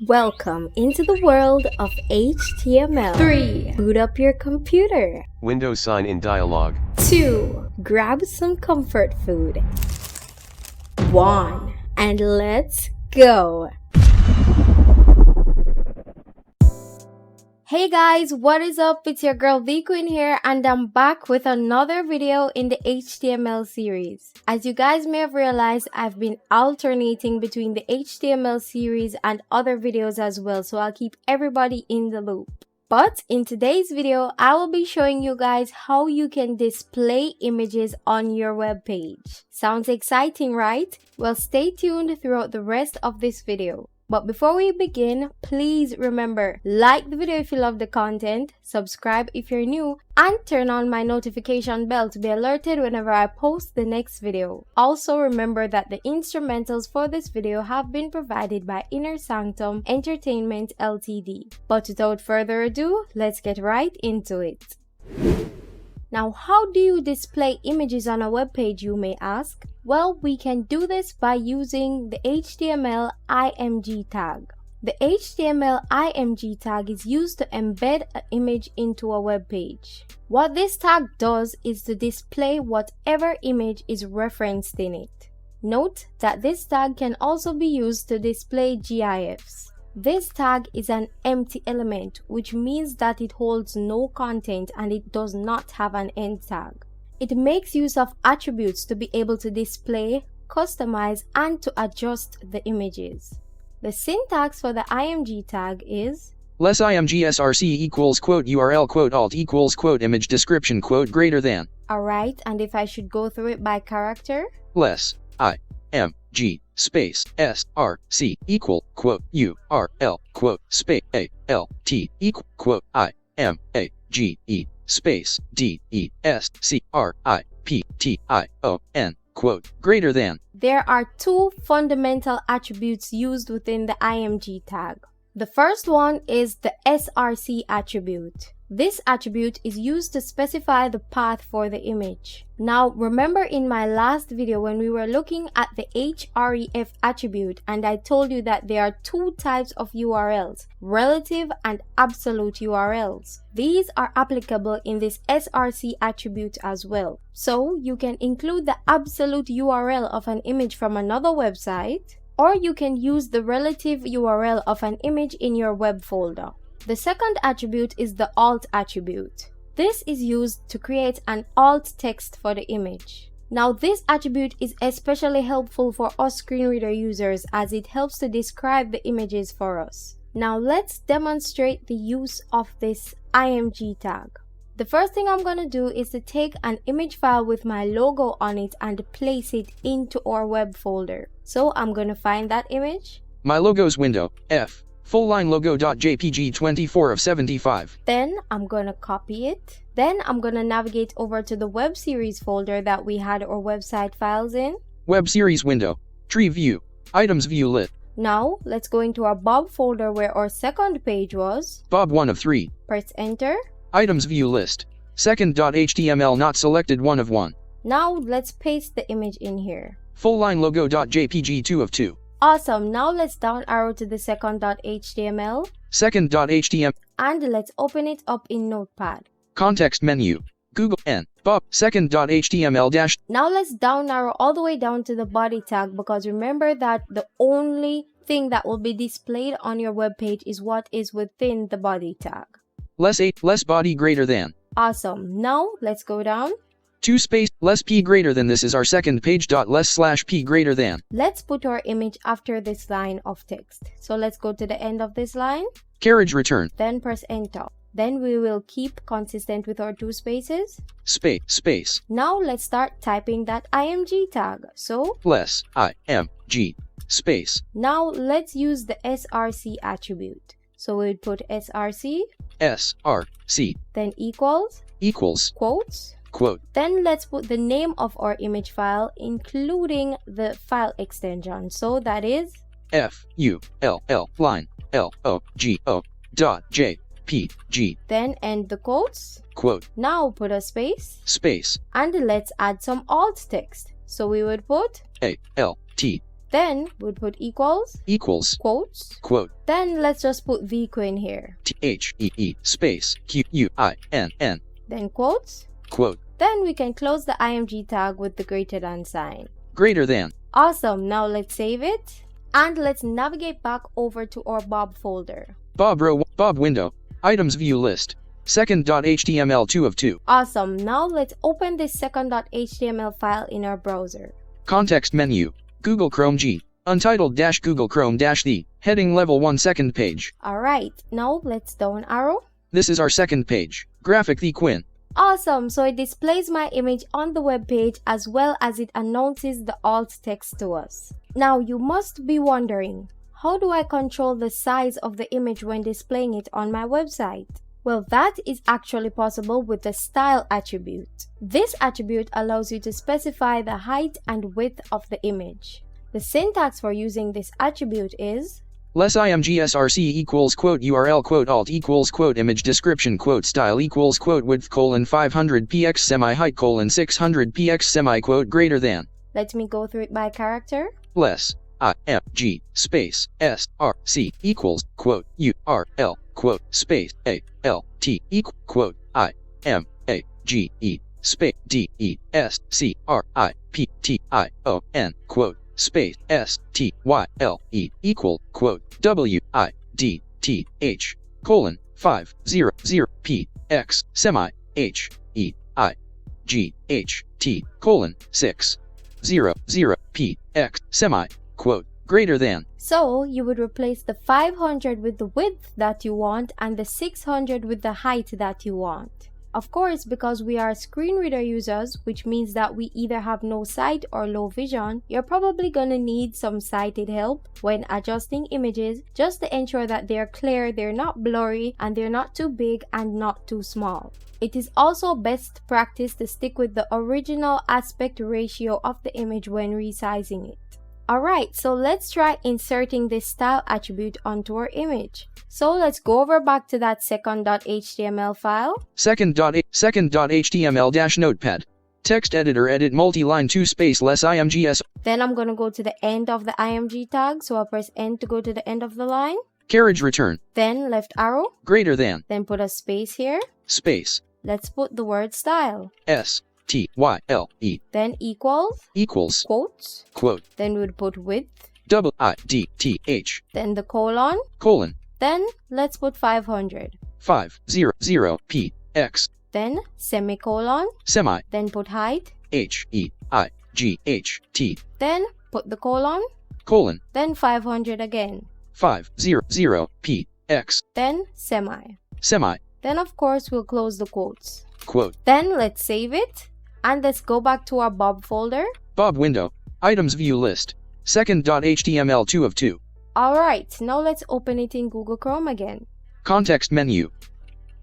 Welcome into the world of HTML. 3. Boot up your computer. Windows sign in dialog. 2. Grab some comfort food. 1. And let's go. Hey guys, what is up? It's your girl The Quinn here, and I'm back with another video in the HTML series. As you guys may have realized, I've been alternating between the HTML series and other videos as well, so I'll keep everybody in the loop. But in today's video, I will be showing you guys how you can display images on your web page. Sounds exciting, right? Well, stay tuned throughout the rest of this video. But before we begin, please remember, like the video if you love the content, subscribe if you're new, and turn on my notification bell to be alerted whenever I post the next video. Also remember that the instrumentals for this video have been provided by Inner Sanctum Entertainment Ltd. But without further ado, let's get right into it. Now, how do you display images on a web page, you may ask? Well, we can do this by using the HTML img tag. The HTML img tag is used to embed an image into a web page. What this tag does is to display whatever image is referenced in it. Note that this tag can also be used to display GIFs. This tag is an empty element, which means that it holds no content and it does not have an end tag. It makes use of attributes to be able to display, customize, and to adjust the images. The syntax for the img tag is less img src equals quote url quote alt equals quote image description quote greater than. Alright, and if I should go through it by character? Less img space src equal quote url quote space alt equal quote image space description quote greater than. There are two fundamental attributes used within the img tag. The first one is the src attribute. This attribute is used to specify the path for the image. Now, remember in my last video when we were looking at the href attribute, and I told you that there are two types of URLs, relative and absolute URLs. These are applicable in this src attribute as well. So you can include the absolute URL of an image from another website, or you can use the relative URL of an image in your web folder. The second attribute is the alt attribute. This is used to create an alt text for the image. Now, this attribute is especially helpful for us screen reader users as it helps to describe the images for us. Now, let's demonstrate the use of this img tag. The first thing I'm going to do is to take an image file with my logo on it and place it into our web folder. So I'm going to find that image. My logos window, F. Full line logo.jpg 24 of 75. Then I'm going to copy it. Then I'm going to navigate over to the web series folder that we had our website files in. Web series window, tree view, items view lit. Now let's go into our Bob folder where our second page was. Bob 1 of 3. Press enter. Items view list. Second.html not selected 1 of 1. Now let's paste the image in here. Full line logo.jpg 2 of 2. Awesome. Now let's down arrow to the second.html. Second.html. And let's open it up in Notepad. Context menu. Google N. Bob. Second.html dash. Now let's down arrow all the way down to the body tag, because remember that the only thing that will be displayed on your web page is what is within the body tag. Less body greater than. Awesome. Now let's go down. 2 space less p greater than. This is our second page dot less / p greater than. Let's put our image after this line of text. So let's go to the end of this line. Carriage return. Then press enter. Then we will keep consistent with our 2 spaces. Space. Now let's start typing that img tag. So less img space. Now let's use the src attribute. So we would put src. Then equals. Quote. Then let's put the name of our image file, including the file extension. So that is full line logo dot jpg. Then end the quotes. Quote. Now put a space. Space. And let's add some alt text. So we would put alt Then we'll put equals, equals, quotes. quote, Then let's just put the Quinn here. THEE space QUINN, Then quotes. quote, Then we can close the IMG tag with the greater than sign. greater than. Awesome, now let's save it. And let's navigate back over to our Bob folder. Bob row, Bob window, items view list, second.html 2 of 2. Awesome, now let's open this second.html file in our browser. Context menu, Google Chrome G, untitled dash Google Chrome dash the, heading level 1 second page. Alright, now let's down arrow. This is our second page, graphic the Quinn. Awesome, so it displays my image on the web page as well as it announces the alt text to us. Now you must be wondering, how do I control the size of the image when displaying it on my website? Well, that is actually possible with the style attribute. This attribute allows you to specify the height and width of the image. The syntax for using this attribute is less imgsrc equals quote URL quote alt equals quote image description quote style equals quote width colon 500 px semi height colon 600 px semi quote greater than. Let me go through it by character. Less img space src equals quote URL quote space alt equal quote image space description quote space style equal quote width colon 500 px semi height colon 600 px semi quote greater than. So you would replace the 500 with the width that you want and the 600 with the height that you want. Of course, because we are screen reader users, which means that we either have no sight or low vision, you're probably gonna need some sighted help when adjusting images just to ensure that they're clear, they're not blurry, and they're not too big and not too small. It is also best practice to stick with the original aspect ratio of the image when resizing it. Alright, so let's try inserting this style attribute onto our image. So let's go over back to that second.html file. Second.html dash notepad. Text editor edit multi-line 2 space less imgs. Then I'm gonna go to the end of the img tag, so I'll press N to go to the end of the line. Carriage return. Then left arrow. Greater than. Then put a space here. Space. Let's put the word style. STYLE. Then equals. Equals. Quotes. Quote. Then we'd put width. WIDTH. Then the colon. Colon. Then let's put 500. 500 px. Then semicolon. Semi. Then put height. HEIGHT. Then put the colon. Colon. Then 500 again. 500 px. Then semi. Semi. Then of course we'll close the quotes. Quote. Then let's save it. And let's go back to our Bob folder. Bob window. Items view list. Second.html 2 of 2. Alright, now let's open it in Google Chrome again. Context menu.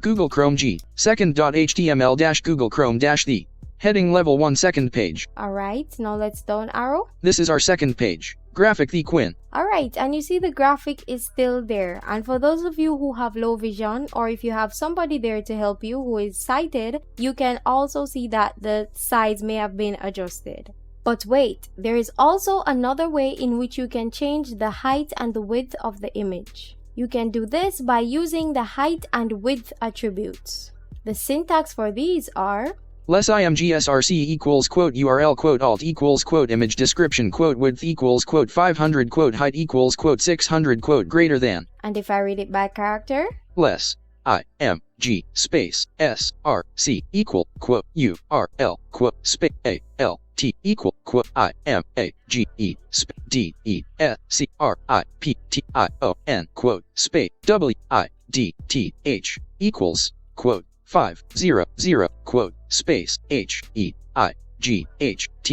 Google Chrome G. Second.html dash Google Chrome dash the. Heading level 1 second page. Alright, now let's down arrow. This is our second page. Graphic the Quinn. Alright, and you see the graphic is still there. And for those of you who have low vision, or if you have somebody there to help you who is sighted, you can also see that the size may have been adjusted. But wait, there is also another way in which you can change the height and the width of the image. You can do this by using the height and width attributes. The syntax for these are less imgsrc equals quote URL quote alt equals quote image description quote width equals quote 500 quote height equals quote 600 quote greater than. And if I read it by character, less img space src equal quote URL quote space alt equal quote image description quote space width equals quote 500 quote space height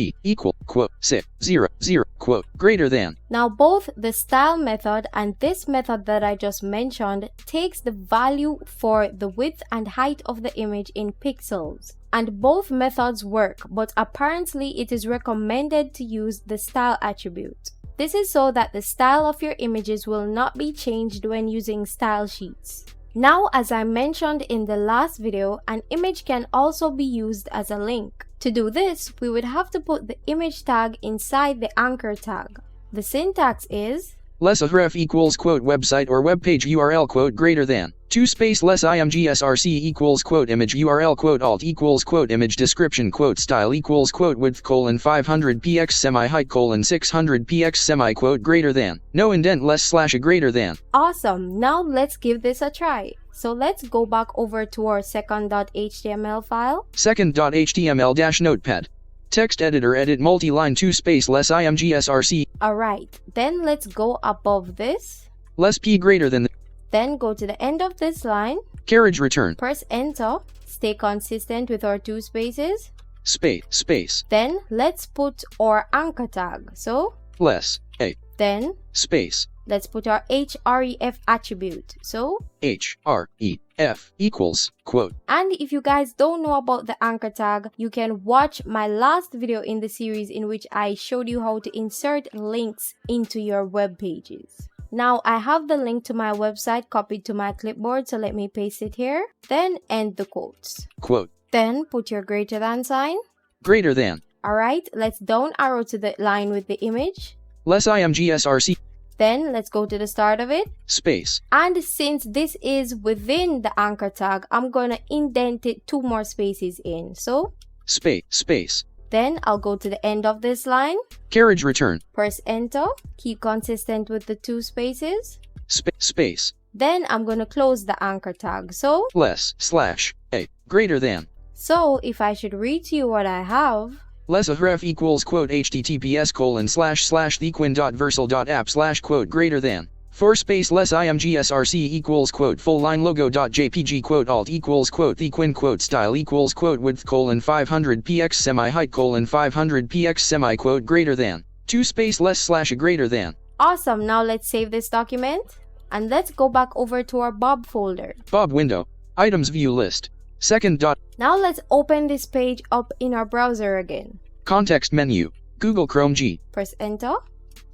equal quote 600 quote greater than. Now both the style method and this method that I just mentioned takes the value for the width and height of the image in pixels. And both methods work, but apparently it is recommended to use the style attribute. This is so that the style of your images will not be changed when using style sheets. Now, as I mentioned in the last video, an image can also be used as a link. To do this, we would have to put the image tag inside the anchor tag. The syntax is less a href equals quote website or web page URL quote greater than 2 space less imgsrc equals quote image URL quote alt equals quote image description quote style equals quote width colon 500 px semi height colon 600 px semi quote greater than no indent less slash a greater than. awesome. Now let's give this a try. So let's go back over to our second.html file. Second.html-notepad. Text editor edit multi-line 2 space less imgsrc. Alright, then let's go above this. Less p greater than. Then go to the end of this line. Carriage return. Press enter. Stay consistent with our 2 spaces. Space. Then let's put our anchor tag. So Less. A. then Space. let's put our href attribute. So href equals quote. and if you guys don't know about the anchor tag, you can watch my last video in the series in which I showed you how to insert links into your web pages. Now I have the link to my website copied to my clipboard, so let me paste it here. Then end the quotes. Quote. Then put your greater than sign. Greater than. Alright, let's down arrow to the line with the image. Less imgsrc. Then let's go to the start of it. Space. And since this is within the anchor tag, I'm gonna indent it 2 more spaces in. So Space. then I'll go to the end of this line. Carriage return. Press enter. Keep consistent with the 2 spaces. Space. Then I'm gonna close the anchor tag. So Less slash a greater than. if I should read to you what I have. Less a href equals quote https colon / theequinn.versal.app / quote greater than 4 space less imgsrc equals quote full line logo.jpg quote alt equals quote theequinn quote style equals quote width colon 500 px semi height colon 500 px semi quote greater than 2 space less slash a greater than. Awesome. Now let's save this document and let's go back over to our Bob folder. Bob window. Items view list. Second dot. Now let's open this page up in our browser again. Context menu. Google Chrome G. Press enter.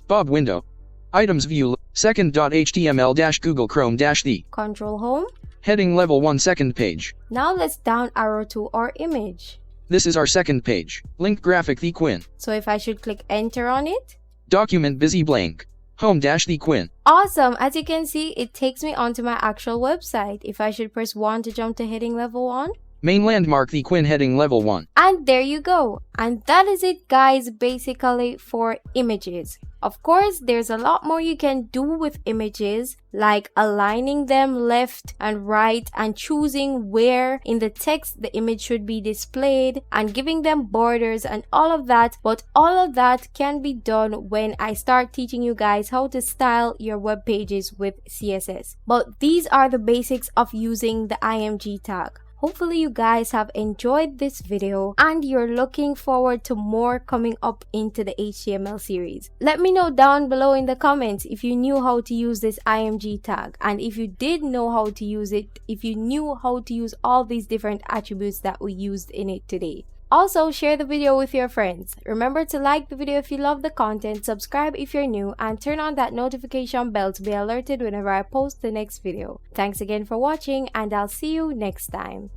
Bob window. Items view. Second.html Google Chrome the. Control home. Heading level 1 second page. Now let's down arrow to our image. This is our second page. Link graphic the Quinn. So if I should click enter on it. Document busy blank. Home the Quinn. Awesome. As you can see, it takes me onto my actual website. If I should press 1 to jump to heading level 1. Main landmark the Quinn heading level 1. And there you go. And that is it, guys, basically for images. Of course, there's a lot more you can do with images, like aligning them left and right and choosing where in the text the image should be displayed and giving them borders and all of that. But all of that can be done when I start teaching you guys how to style your web pages with CSS. But these are the basics of using the IMG tag. Hopefully you guys have enjoyed this video and you're looking forward to more coming up into the HTML series. Let me know down below in the comments if you knew how to use this IMG tag, and if you did know how to use it, if you knew how to use all these different attributes that we used in it today. Also, share the video with your friends. Remember to like the video if you love the content, subscribe if you're new, and turn on that notification bell to be alerted whenever I post the next video. Thanks again for watching, and I'll see you next time.